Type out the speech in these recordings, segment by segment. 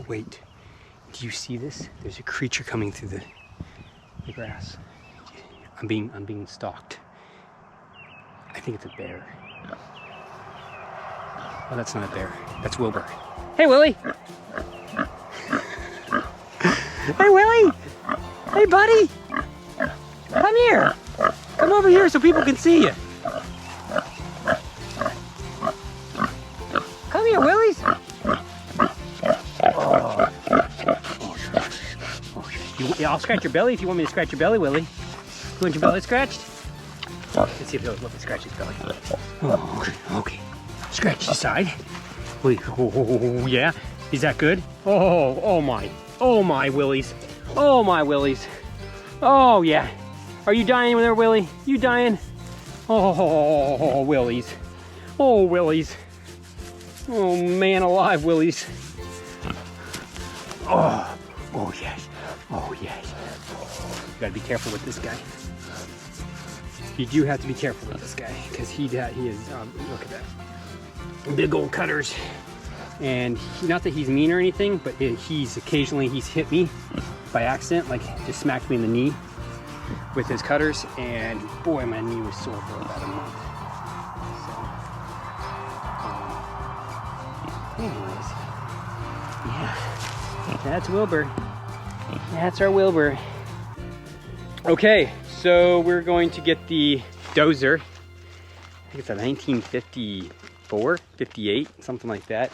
Oh wait, do you see this? There's a creature coming through the grass. I'm being stalked. I think it's a bear. Oh, that's not a bear. That's Wilbur. Hey, Willie. Hey, Willie. Hey, buddy. Come here. Come over here so people can see you. Come here, Willies. Oh. Yeah, I'll scratch your belly if you want me to scratch your belly, Willie. You want your belly scratched? Let's see if he'll let me scratch his belly. Oh, okay. Scratch the side. Wait, oh, yeah? Is that good? Oh my Willies. Oh my Willies. Oh yeah. Are you dying there, Willie? You dying? Oh, Willies. Oh, Willies. Oh man alive, Willies. Oh yes. Oh yes. You gotta be careful with this guy. You do have to be careful with this guy because he is, look at that. Big old cutters. And not that he's mean or anything, but he's hit me by accident, like just smacked me in the knee with his cutters. And boy, my knee was sore for about a month. So, anyways, yeah, that's Wilbur. That's our Wilbur. Okay, so we're going to get the dozer. I think it's a 1954, 58, something like that.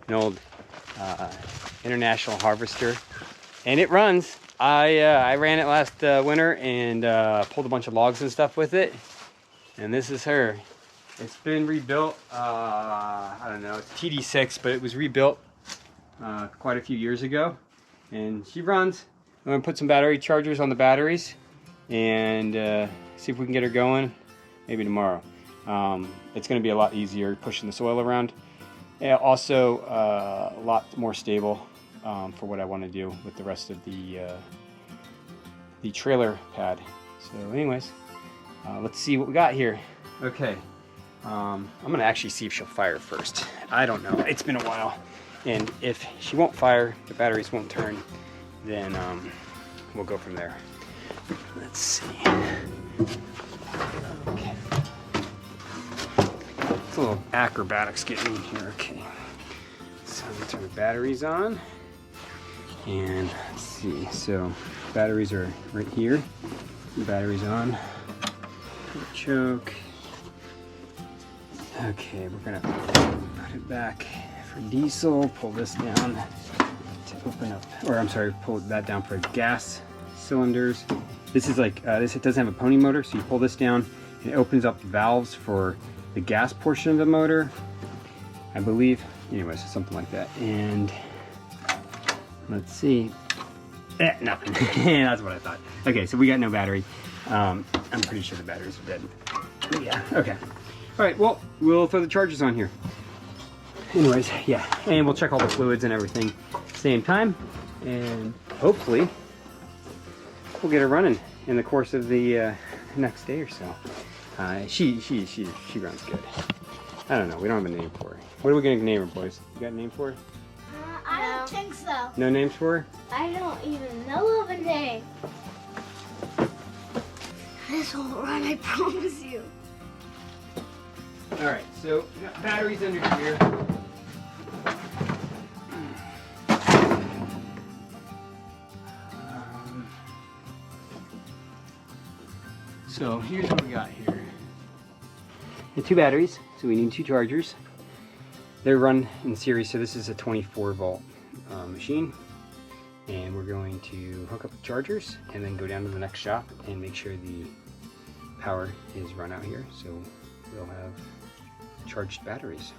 An old international harvester, and it runs. I ran it last winter and pulled a bunch of logs and stuff with it. And this is her. It's been rebuilt. I don't know. It's TD6, but it was rebuilt quite a few years ago. And she runs. I'm gonna put some battery chargers on the batteries and see if we can get her going. Maybe tomorrow. It's gonna be a lot easier pushing the soil around. Yeah, also a lot more stable for what I want to do with the rest of the trailer pad. So anyways, let's see what we got here. Okay, I'm gonna actually see if she'll fire first. I don't know, it's been a while. And if she won't fire, the batteries won't turn, then we'll go from there. Let's see. Okay. It's a little acrobatics getting in here. Okay. So I'm gonna turn the batteries on. And let's see. So batteries are right here. The battery's on. Choke. Okay, we're gonna put it back for diesel. Pull this down to open up, or I'm sorry, pull that down for gas cylinders. This is like this. It doesn't have a pony motor, so you pull this down and it opens up the valves for the gas portion of the motor, I believe. Anyways, something like that. And let's see. Nothing. That's what I thought. Okay, so we got no battery. I'm pretty sure the batteries are dead. Yeah, okay. All right, well, we'll throw the chargers on here. Anyways, yeah, and we'll check all the fluids and everything at the same time. And hopefully, we'll get her running in the course of the next day or so. She runs good. I don't know. We don't have a name for her. What are we gonna name her, boys? You got a name for her? I don't think so. No names for her? I don't even know of a name. This won't run, I promise you. All right. So we got batteries under here. So here's what we got here. The 2 batteries, so we need 2 chargers. They're run in series, so this is a 24 volt machine. And we're going to hook up the chargers and then go down to the next shop and make sure the power is run out here, so we'll have charged batteries.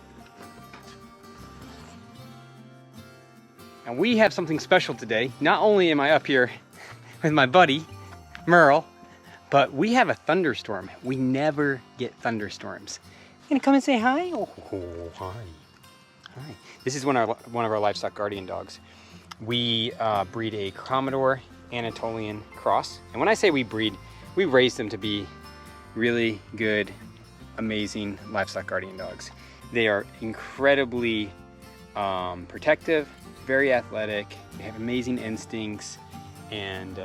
And we have something special today. Not only am I up here with my buddy, Merle, but we have a thunderstorm. We never get thunderstorms. You gonna come and say hi? Oh, hi. Hi. This is one of our livestock guardian dogs. We breed a Commodore Anatolian cross. And when I say we breed, we raise them to be really good, amazing livestock guardian dogs. They are incredibly protective. very athletic. They have amazing instincts, and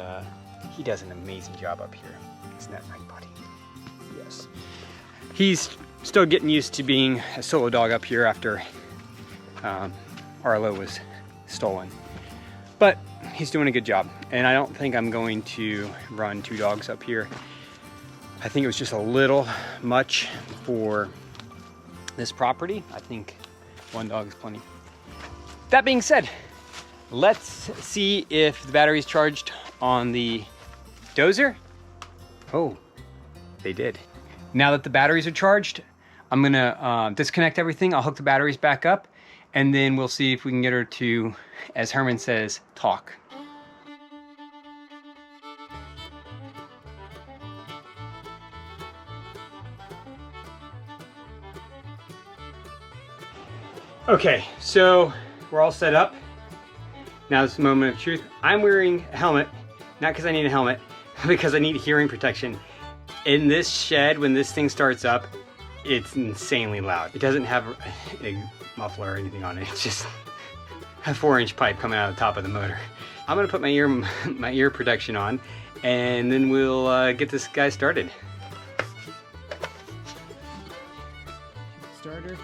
he does an amazing job up here. Isn't that right, buddy? Yes. He's still getting used to being a solo dog up here after Arlo was stolen. But he's doing a good job, and I don't think I'm going to run 2 dogs up here. I think it was just a little much for this property. I think 1 dog is plenty. That being said, let's see if the battery's charged on the dozer. Oh, they did. Now that the batteries are charged, I'm gonna disconnect everything. I'll hook the batteries back up, and then we'll see if we can get her to, as Herman says, talk. Okay, so we're all set up. Now it's the moment of truth. I'm wearing a helmet, not because I need a helmet, because I need hearing protection. In this shed, when this thing starts up, it's insanely loud. It doesn't have a muffler or anything on it. It's just a 4-inch pipe coming out of the top of the motor. I'm gonna put my ear protection on, and then we'll get this guy started. Starter.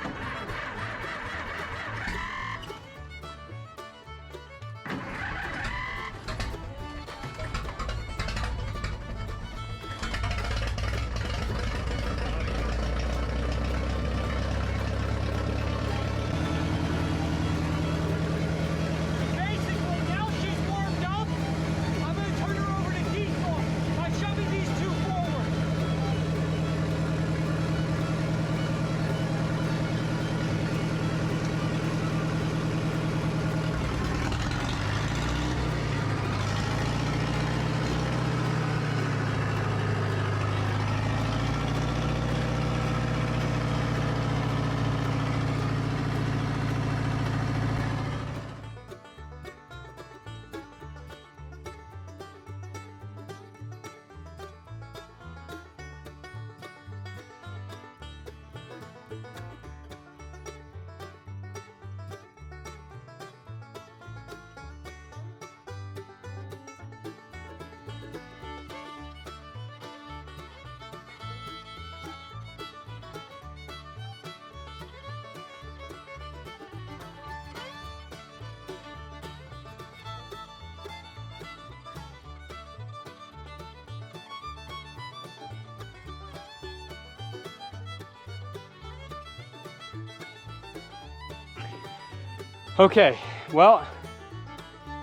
Okay, well,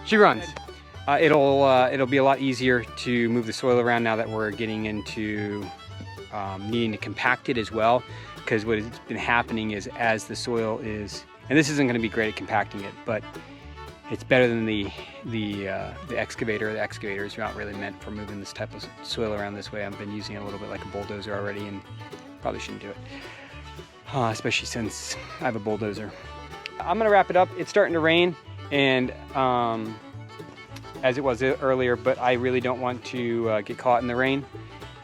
she runs. It'll be a lot easier to move the soil around now that we're getting into needing to compact it as well, because what has been happening is as the soil is, and this isn't going to be great at compacting it, but it's better than the excavator. The excavator is not really meant for moving this type of soil around this way. I've been using it a little bit like a bulldozer already, and probably shouldn't do it, especially since I have a bulldozer. I'm gonna wrap it up. It's starting to rain, and as it was earlier, but I really don't want to get caught in the rain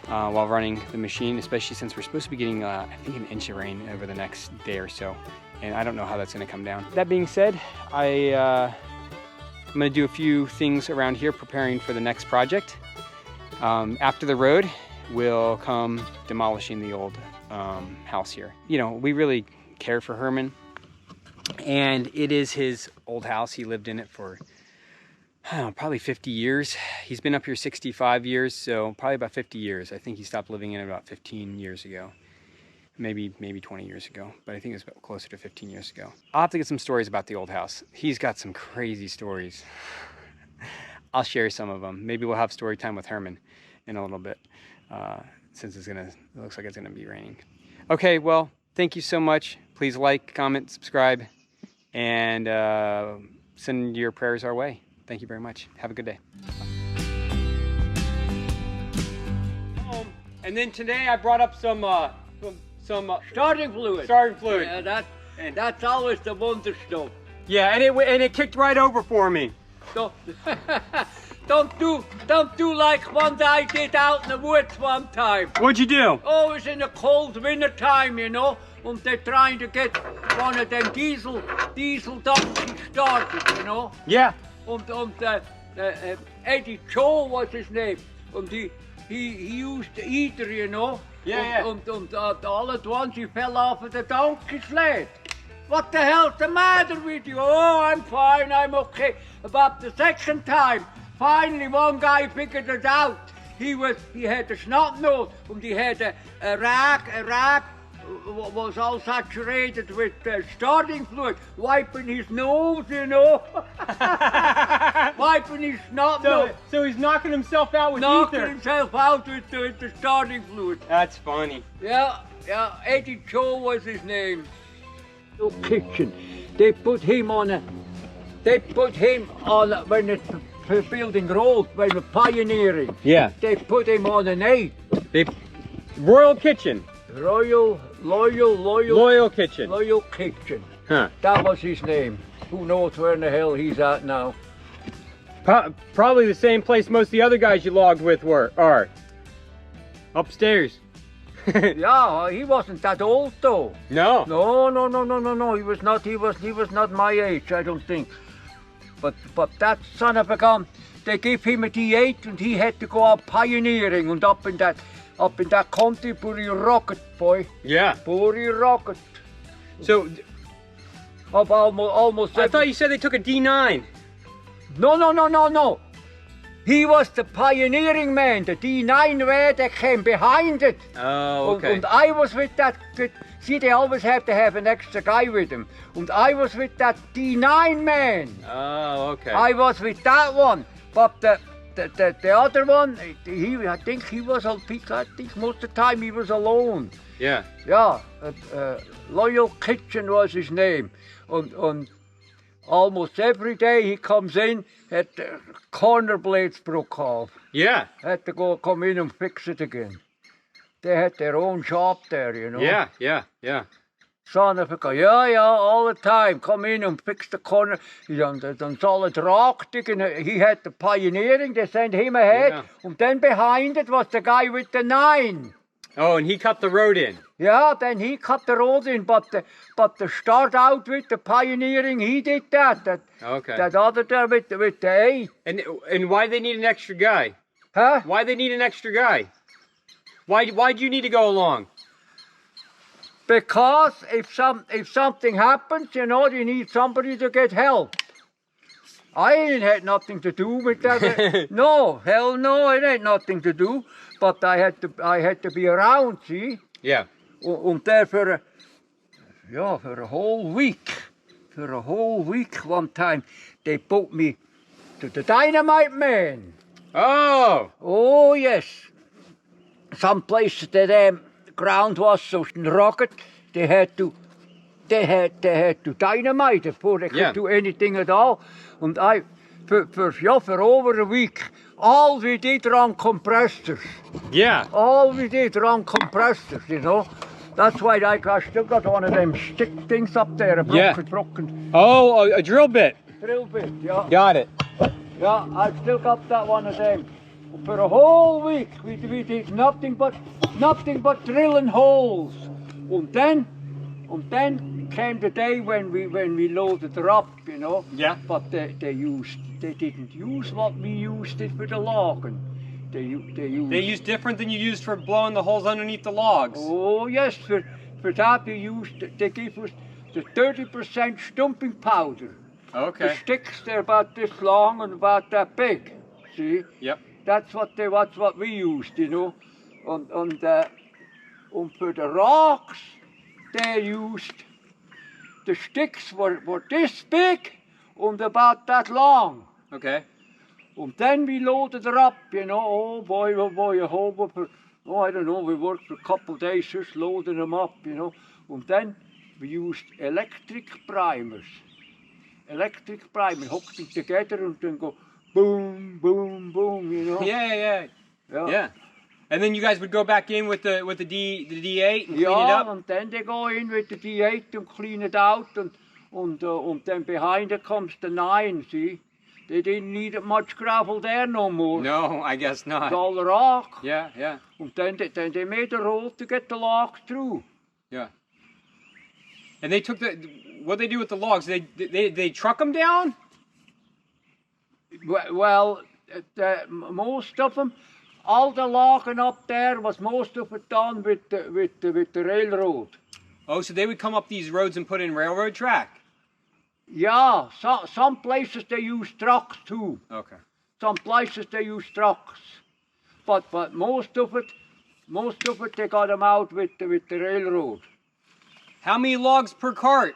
while running the machine, especially since we're supposed to be getting, I think, 1 inch of rain over the next day or so, and I don't know how that's gonna come down. That being said, I'm gonna do a few things around here preparing for the next project. After the road, we'll come demolishing the old house here. You know, we really care for Herman, and it is his old house. He lived in it for, I don't know, probably 50 years. He's been up here 65 years, so probably about 50 years. I think he stopped living in it about 15 years ago. Maybe 20 years ago, but I think it was closer to 15 years ago. I'll have to get some stories about the old house. He's got some crazy stories. I'll share some of them. Maybe we'll have story time with Herman in a little bit, since it looks like it's gonna be raining. Okay, well, thank you so much. Please like, comment, subscribe, and send your prayers our way. Thank you very much. Have a good day. And then today I brought up some starting fluid. Starting fluid. Yeah, that's always the wonder stuff. Yeah, and it kicked right over for me. So, don't do like one I did out in the woods one time. What'd you do? Oh, it was in the cold winter time, you know. and they're trying to get one of them diesel donkeys started, you know. Yeah. Eddie Joe was his name, and he used to eat her, you know. Yeah, And all at once he fell off of the donkey sled. What the hell's the matter with you? Oh, I'm fine, I'm okay. About the second time, finally one guy figured it out. He had a snot nose, and he had a rag was all saturated with starting fluid, wiping his nose, you know. Wiping his snot nose. So he's knocking himself out with Knocking ether. himself out with the starting fluid. That's funny. Yeah, Eddie Joe was his name. No kitchen. They put him on when it's building roads, when we're pioneering. Yeah. They put him on an 8. Royal Kitchen. Loyal Kitchen. Loyal Kitchen. Huh. That was his name. Who knows where in the hell he's at now? Probably the same place most of the other guys you logged with are. Upstairs. Yeah, he wasn't that old though. No. No. He was not my age, I don't think. But that son of a gun, they gave him a D8 and he had to go out pioneering and up in that country, Bury rocket, boy. Yeah. Bury rocket. So Of almost. I thought you said they took a D9. No. He was the pioneering man, the D9 man that came behind it. Oh, okay. And I was with that. See, they always have to have an extra guy with them. And I was with that D9 man. Oh, okay. I was with that one. But the other one, I think he was. I think most of the time he was alone. Yeah. Yeah. Loyal Kitchen was his name. And almost every day he comes in, had the corner blades broke off. Yeah. Had to come in and fix it again. They had their own shop there, you know. Yeah. Son of a gun, yeah, all the time. Come in and fix the corner. He done solid rock digging. He had the pioneering. They sent him ahead, Yeah. and then behind it was the guy with the 9. Oh, and he cut the road in. Yeah, then he cut the road in, but the start out with the pioneering, he did that. Okay. That other there with the 8. And why they need an extra guy? Huh? Why they need an extra guy? Why'd you need to go along? Because if something happens, you know, you need somebody to get help. I ain't had nothing to do with that. No, hell no, it ain't nothing to do. But I had to be around, see? Yeah. And there for a whole week. For a whole week one time, they put me to the dynamite man. Oh. Oh, yes. Some places the ground was so rocket, they had to dynamite it before they could do anything at all. And for over a week, all we did run compressors. Yeah. All we did run compressors, you know. That's why I still got one of them stick things up there, broken. Oh, a drill bit. Drill bit, yeah. Got it. Yeah, I still got that one of them. For a whole week, we did nothing but drilling holes. And then came the day when we loaded her up, you know. Yeah. But they didn't use what we used it for the logging. They used different than you used for blowing the holes underneath the logs. Oh yes, for that they gave us the 30% stumping powder. Okay. The sticks, they're about this long and about that big. See? Yep. That's what we used, you know. And for the rocks, they used the sticks were this big and about that long. Okay. And then we loaded her up, you know. Oh boy, a whole I don't know, we worked for a couple of days just loading them up, you know. And then we used electric primers. Electric primer, hooked them together and then go boom, boom, boom, you know. Yeah. And then you guys would go back in with the D8 and clean it up? And then they go in with the D8 and clean it out, and then behind it comes the 9, see? They didn't need much gravel there no more. No, I guess not. It's all the rock. Yeah. And then they made a road to get the logs through. Yeah. And they took what they do with the logs? They truck them down? Well, most of them, all the logging up there was most of it done with the railroad. Oh, so they would come up these roads and put in railroad track? Yeah, some places they use trucks too. Okay. Some places they use trucks, but most of it they got them out with the railroad. How many logs per cart?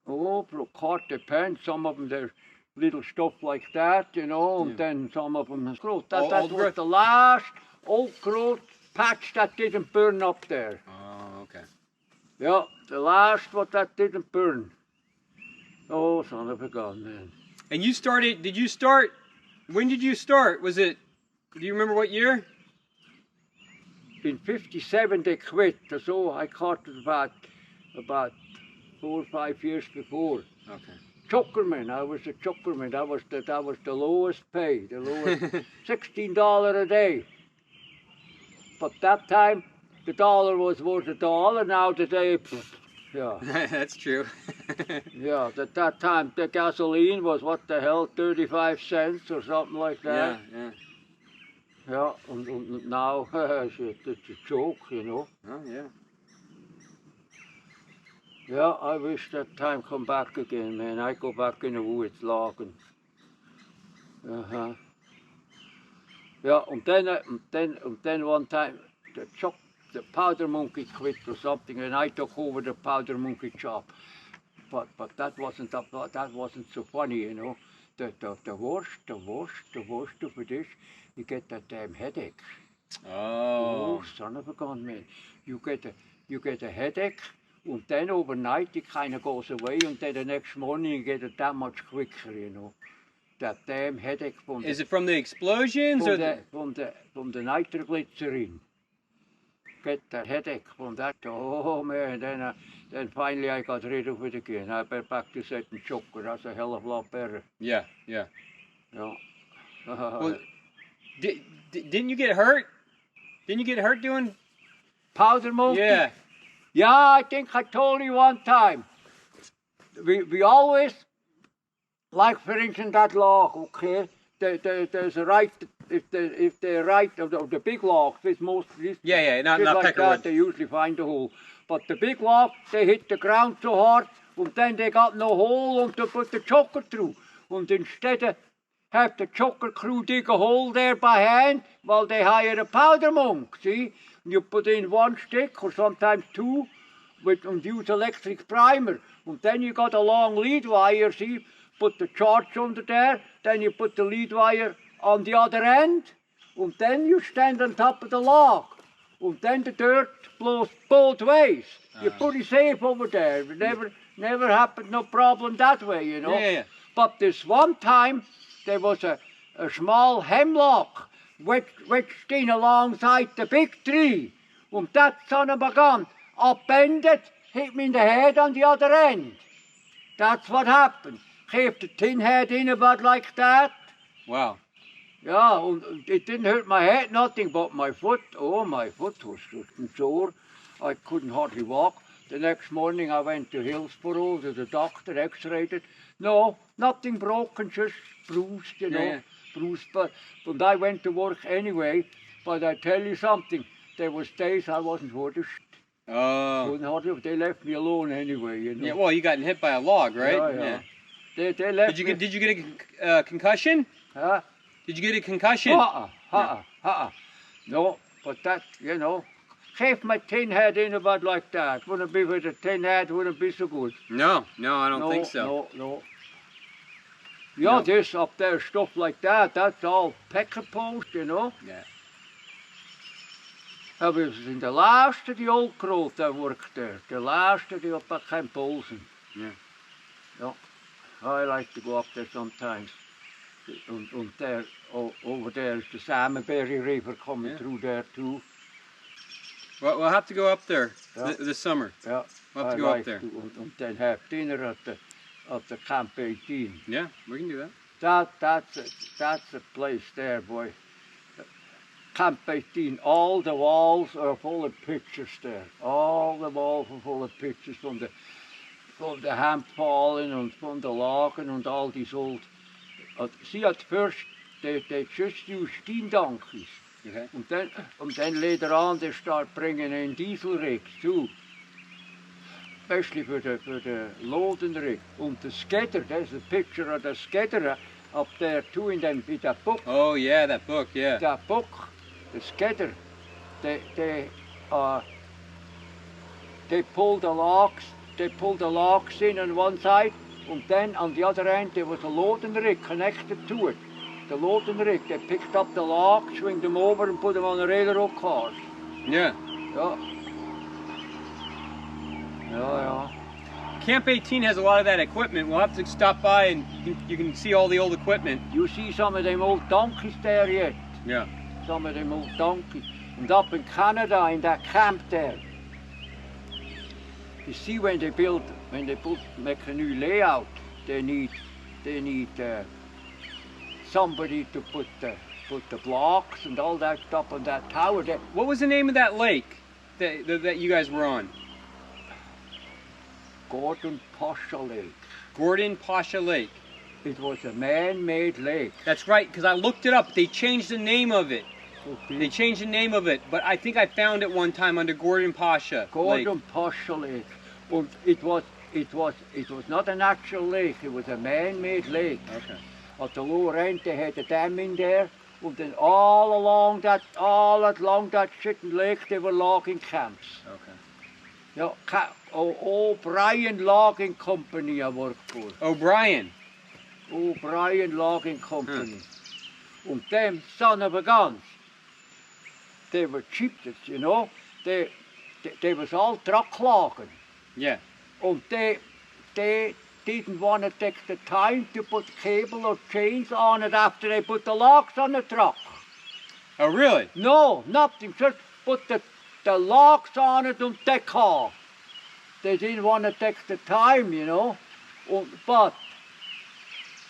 Oh, per cart depends. Some of them they're little stuff like that, you know, and then some of them is growth. That was growth. the last old growth patch that didn't burn up there. Oh, okay. Yeah, the last what that didn't burn. Oh, son of a gun, man. And you started, did you start, when did you start? Was it, do you remember what year? In 57 they quit, so I caught it about 4 or 5 years before. Okay. Chuckerman, I was a chuckerman. That was the lowest pay, the lowest, $16 a day. But that time, the dollar was worth $1. Now today, yeah. That's true. Yeah, at that time, the gasoline was, what the hell, 35 cents or something like that. Yeah. Yeah, and now, it's a joke, you know. Oh, yeah. Yeah, I wish that time come back again, man. I go back in the woods logging. Yeah, and then one time the powder monkey quit or something, and I took over the powder monkey job. But that wasn't so funny, you know. The worst of it is, you get that damn headache. Oh. Oh, son of a gun, man! You get a headache. And then overnight it kind of goes away, and then the next morning you get it that much quicker, you know. That damn headache from Is it from the explosions or from the nitroglycerin? Get that headache from that. Oh man, then finally I got rid of it again. I went back to setting sugar. That's a hell of a lot better. Yeah. Yeah. Well, didn't you get hurt? Didn't you get hurt doing powder monkey? Yeah. Yeah, I think I told you one time. We always, like for instance that log, okay, there's a right, if they're right of the big logs, this mostly, not like that, they usually find a hole. But the big log, they hit the ground so hard, and then they got no hole to put the choker through. And instead of have the choker crew dig a hole there by hand, well, they hire a powder monk, see? You put in one stick or sometimes two and use electric primer. And then you got a long lead wire, see? Put the charge under there, then you put the lead wire on the other end, and then you stand on top of the log. And then the dirt blows both ways. You're pretty safe over there. It never happened, no problem that way, you know. Yeah. But this one time, there was a small hemlock wedged in alongside the big tree. And that son of a gun upended, hit me in the head on the other end. That's what happened. Gave the tin head in about like that. Wow. Yeah, and it didn't hurt my head, nothing but my foot. Oh, my foot was sore. I couldn't hardly walk. The next morning I went to Hillsborough to the doctor, x-rayed it. No, nothing broken, just bruised, you know. Bruised, but I went to work anyway. But I tell you something, there was days I wasn't worth a shit. Oh. They left me alone anyway, you know. Yeah, well, you got hit by a log, right? Yeah. They left me. Did you get a concussion? Huh? Did you get a concussion? No, but that, you know, keep my tin head in about like that. Wouldn't be with a tin head, wouldn't be so good. No, I don't think so. No. Yeah, this up there, stuff like that, that's all pecker post, you know. Yeah. I was in the last of the old growth I worked there. The last of the up at Camp Olsen. Yeah. I like to go up there sometimes. And there, over there is the Salmonberry River coming through there too. Well, we'll have to go up there this summer. Yeah. We'll have to go up there. And then have dinner at the Camp 18. Yeah, we can do that. That's a place there, boy. Camp 18, all the walls are full of pictures there. All the walls are full of pictures from the hand falling and from the logging and all these old. See, at first they just use steam donkeys. Okay. And then later on they start bringing in diesel rigs too. Especially for the loading rig. And the skidder, there's a picture of the skidder up there too in that book. Oh yeah, that book, yeah. That book, the skidder, they pull the logs in on one side, and then on the other end there was a loading rig connected to it. The loading rig, they picked up the logs, swing them over and put them on the railroad cars. Yeah. Yeah. Camp 18 has a lot of that equipment. We'll have to stop by and you can see all the old equipment. You see some of them old donkeys there yet? Yeah. Some of them old donkeys. And up in Canada, in that camp there, you see when they make a new layout, they need somebody to put the blocks and all that stuff on that tower there. What was the name of that lake that you guys were on? Gordon Pasha Lake. Gordon Pasha Lake. It was a man-made lake. That's right, because I looked it up. They changed the name of it. Okay. They changed the name of it, but I think I found it one time under Gordon Pasha Gordon Lake. Pasha Lake. And it was not a natural lake. It was a man-made lake. Okay. At the lower end, they had a dam in there, and then all along that shitting lake, they were logging camps. Okay. Yeah, O'Brien Logging Company I worked for. O'Brien. O'Brien Logging Company. And them son of a guns, they were cheapest, you know. They was all truck logging. Yeah. And they didn't want to take the time to put cable or chains on it after they put the logs on the truck. Oh, really? No, nothing. Just put the logs on it and take off. They didn't want to take the time, you know. But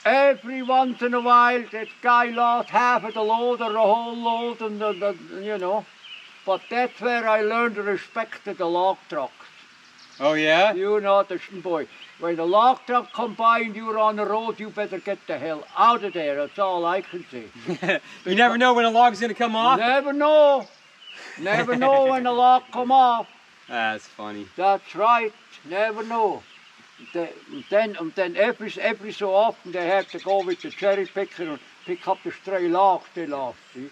every once in a while, that guy lost half of the load or the whole load, and you know. But that's where I learned to respect the log trucks. Oh, yeah? You know, boy, when the log truck come by and you're on the road, you better get the hell out of there. That's all I can say. You never know when a log's going to come off? Never know. Never know when the log come off. That's funny. That's right. Never know. Then every so often they have to go with the cherry picker and pick up the stray logs they lost. See?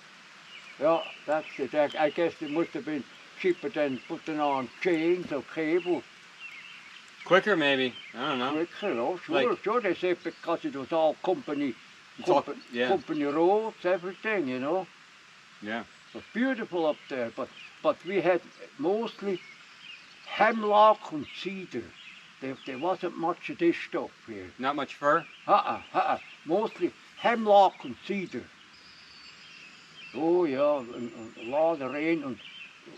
Yeah, that's it. I guess it must have been cheaper than putting on chains or cable. Quicker, maybe. I don't know. Quicker, oh, Like- sure. They say because it was all company roads, everything, you know. Yeah. It was beautiful up there, but we had mostly hemlock and cedar. There wasn't much of this stuff here. Not much fur? Mostly hemlock and cedar. Oh yeah, and a lot of rain. And,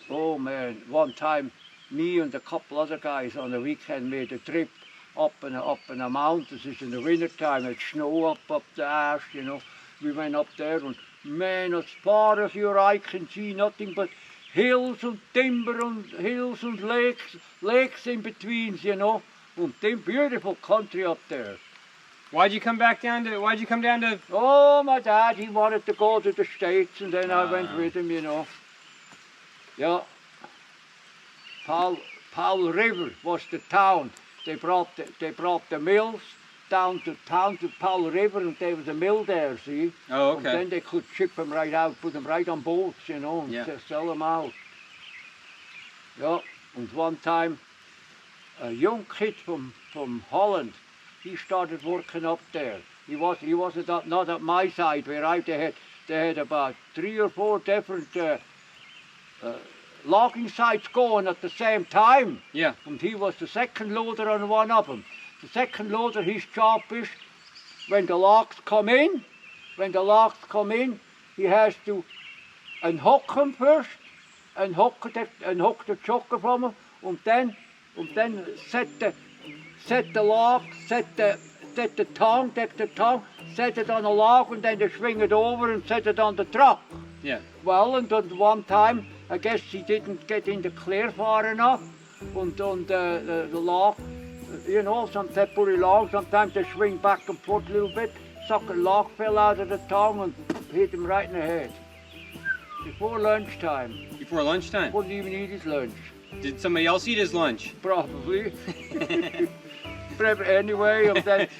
oh man, one time me and a couple other guys on the weekend made a trip up in the mountains. It's in the winter time, it's snow up the arse, you know. We went up there and man, as far as your eye can see, nothing but hills and timber and hills and lakes in between, you know. And then beautiful country up there. Why'd you come down to? Oh, my dad, he wanted to go to the States, and then I went with him, you know. Yeah. Powell River was the town. They brought the mills down to Powell River, and there was a mill there, see? Oh, okay. And then they could ship them right out, put them right on boats, you know, and just sell them out. Yeah, and one time, a young kid from Holland, he started working up there. He wasn't not at my side where they had about 3 or 4 different logging sites going at the same time. Yeah. And he was the second loader on one of them. The second loader, his job is when the logs come in, he has to unhook them first, unhook the choker from him, and then set the log, set the tongue, set it on a log, and then they swing it over and set it on the truck. Yeah. Well, and then one time, I guess he didn't get in the clear far enough, and the lock, you know, sometimes pretty long, sometimes they swing back and forth a little bit. Sucker lock fell out of the tongue and hit him right in the head. Before lunchtime. Before lunchtime? Wouldn't even eat his lunch. Did somebody else eat his lunch? Probably. Anyway,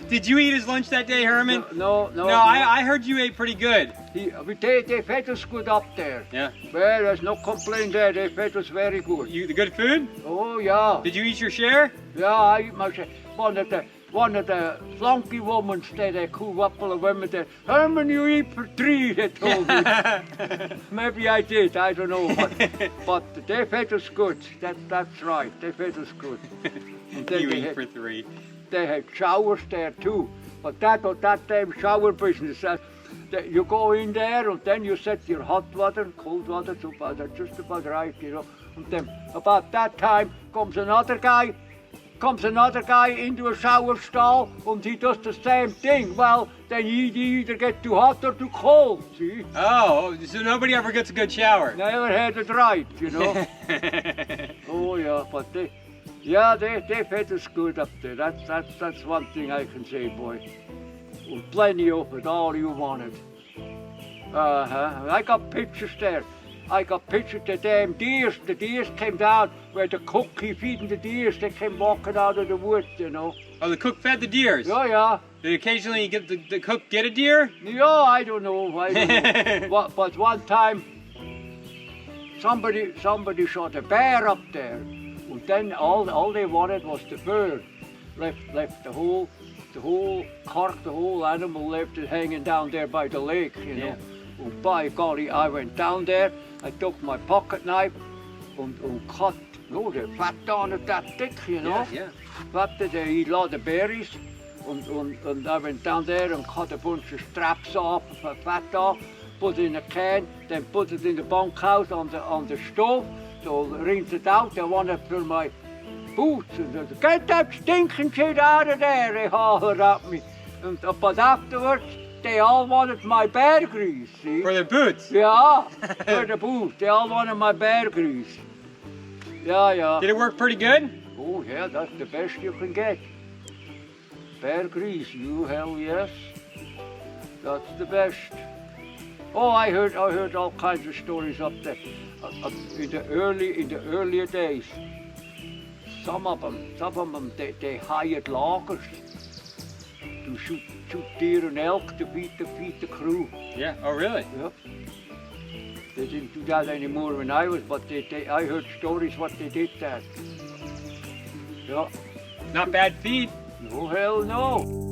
Did you eat his lunch that day, Herman? No. I heard you ate pretty good. They fed us good up there. Yeah. Well, there's no complaint there. They fed us very good. The good food? Oh, yeah. Did you eat your share? Yeah, I eat my share. One of the flunky women said, a cool couple of women said, Herman, you eat for 3, they told me. Maybe I did, I don't know. But they fed us good. That's right, they fed us good. And then You eat for 3. They had showers there too. But that time shower business, you go in there and then you set your hot water and cold water to just about right, you know. And then about that time comes another guy into a shower stall and he does the same thing. Well, then you either get too hot or too cold, see? Oh, so nobody ever gets a good shower. Never had it right, you know. Oh yeah, but they fed us good up there. That's one thing I can say, boy. And plenty of it, all you wanted. I got pictures there. I got pictures of the damn deers. The deers came down where the cook keep feeding the deers. They came walking out of the woods, you know. Oh, the cook fed the deers? Oh, yeah. Did occasionally get the cook get a deer? Yeah, I don't know. But one time, somebody shot a bear up there. And then all they wanted was the bird. Left the whole cork, the whole animal left it hanging down there by the lake, you know. And by golly, I went down there, I took my pocket knife and cut, they flat down it that thick, you know. Yeah. Flat they eat a lot of berries. And I went down there and cut a bunch of straps off, fat off, put it in a can, then put it in the bunkhouse on the stove. So rinse it out. I want to fill my boots. And they said, get that stinking shit out of there, they hollered at me. But afterwards, they all wanted my bear grease, see? For their boots? Yeah, for the boots. They all wanted my bear grease. Yeah. Did it work pretty good? Oh yeah, that's the best you can get. Bear grease, you hell yes. That's the best. Oh, I heard all kinds of stories up there. In the earlier days, some of them they hired loggers to shoot deer and elk to feed the crew. Yeah. Oh, really? Yep. They didn't do that anymore when I was, but I heard stories what they did that. Yeah. Not bad feed. No, hell no.